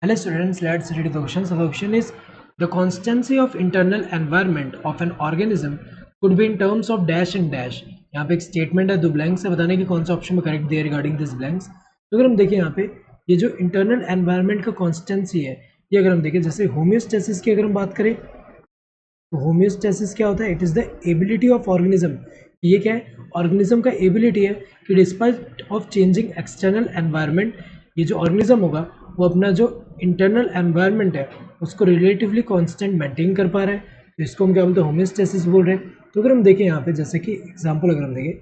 Hello students, let's read the question. So the question is, the constancy of internal environment of an organism could be in terms of dash and dash. यहाँ पे एक statement है, दो blanks है, बताने की कौन सा ऑप्शन में करेक्ट दिया रिगार्डिंग दिस ब्लैंक्स. तो अगर हम देखें यहाँ पे ये जो इंटरनल एनवायरनमेंट का कॉन्स्टेंसी है, ये अगर हम देखें जैसे होम्योस्टेसिस की अगर हम बात करें तो होम्योस्टेसिस क्या होता है? It is the ability of organism. ये क्या है? ऑर्गेनिज्म का एबिलिटी है कि despite of changing external environment, ये जो ऑर्गेनिज्म होगा वो अपना जो इंटरनल एनवायरनमेंट है उसको रिलेटिवली कांस्टेंट मेंटेन कर पा रहा है. तो इसको हम क्या बोलते हैं? होम्योस्टेसिस बोल रहे हैं. तो अगर हम देखें यहाँ पे जैसे कि एग्जांपल अगर हम देखें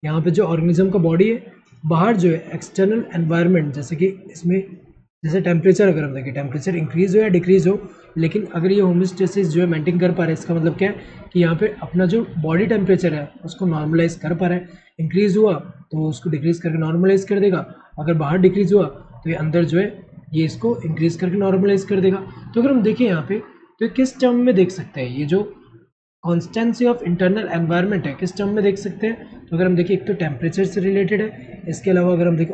यहाँ पे जो ऑर्गेनिज्म का बॉडी है, बाहर जो है एक्सटर्नल एनवायरनमेंट, जैसे कि इसमें जैसे टेम्परेचर अगर हम देखें टेम्परेचर इंक्रीज हो या डिक्रीज हो, लेकिन अगर ये होम्योस्टेसिस जो है मेंटेन कर पा रहा है, इसका मतलब क्या है कि यहाँ पे अपना जो बॉडी टेम्परेचर है उसको नॉर्मलाइज कर पा रहा है. इंक्रीज हुआ तो उसको डिक्रीज करके नॉर्मलाइज कर देगा, अगर बाहर डिक्रीज हुआ तो ये अंदर जो है ये इसको इंक्रीज करके नॉर्मलाइज कर देगा. तो अगर हम देखें यहाँ पे तो किस टर्म में देख सकते हैं ये जो कॉन्स्टेंसी ऑफ इंटरनल एनवायरनमेंट है, किस टर्म में देख सकते हैं? तो अगर हम देखें एक तो टेम्परेचर से रिलेटेड है, इसके अलावा अगर हम देखें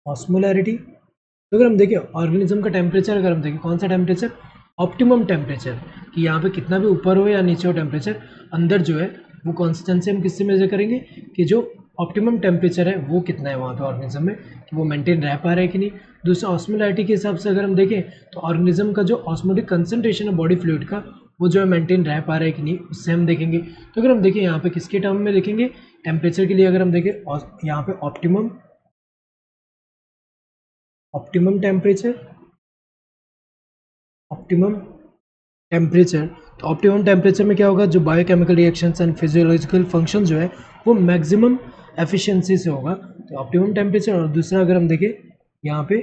ऑस्मोलैरिटी, तो अगर हम देखें ऑर्गेनिज्म का टेम्परेचर, अगर हम देखें कौन सा टेम्परेचर? ऑप्टिमम टेम्परेचर, कि यहाँ पे कितना भी ऊपर हो या नीचे हो टेम्परेचर, अंदर जो है वो कॉन्स्टेंसी हम किससे मेजर करेंगे कि जो ऑप्टिमम टेम्परेचर है वो कितना है वहाँ पे ऑर्गेनिज्म में, कि वो मेंटेन रह पा रहा है कि नहीं. दूसरा ऑस्मोलैरिटी के हिसाब से अगर हम देखें तो ऑर्गेनिज्म का जो ऑस्मोटिक कंसंट्रेशन है बॉडी फ्लूइड का वो जो है मेंटेन रह पा रहा है कि नहीं, उससे हम देखेंगे. तो अगर हम देखें यहाँ पे किसके टर्म में लिखेंगे? टेम्परेचर के लिए अगर हम देखें यहाँ पे ऑप्टिमम टेम्परेचर, तो ऑप्टिमम टेम्परेचर में क्या होगा? जो biochemical reactions and physiological function जो है वो मैक्सिमम एफिशिएंसी से होगा. तो ऑप्टिमम टेम्परेचर. और दूसरा अगर हम देखें यहाँ पे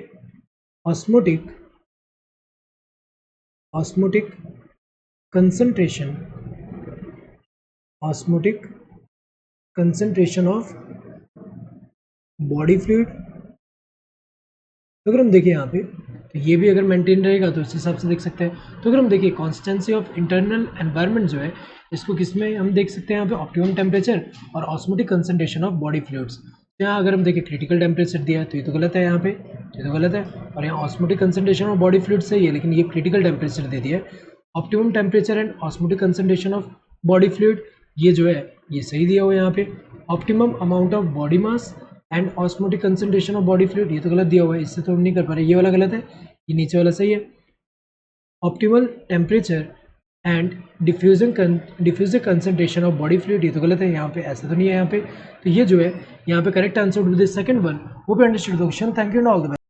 osmotic concentration of body fluid. तो अगर हम देखें यहाँ पे तो ये भी अगर मेंटेन रहेगा तो इस हिसाब से देख सकते हैं. तो अगर हम देखिए कॉन्स्टेंसी ऑफ इंटरनल एनवायरनमेंट जो है इसको किसमें हम देख सकते हैं? यहाँ पे ऑप्टिमम टेम्परेचर और osmotic concentration of body fluids. यहाँ अगर हम देखें क्रिटिकल टेम्परेचर दिया है तो ये तो गलत है, यहाँ पे ये तो गलत है. और यहाँ osmotic concentration of body fluid सही है, लेकिन ये क्रिटिकल टेम्परेचर दे दिया है. Optimum temperature and osmotic concentration of body fluid ये जो है ये सही दिया हुआ है यहाँ पे. Optimum amount of body mass and osmotic concentration of body fluid ये तो गलत दिया हुआ है, इससे तो हम नहीं कर पा रहे, ये वाला गलत है, ये नीचे वाला सही है. Optimal temperature and diffuser concentration of body fluid ये तो गलत है, यहाँ पे ऐसा तो नहीं है यहाँ पे. तो ये जो है यहाँ पे correct answer would be the second one. Hope you understood the question. Thank you and all the best.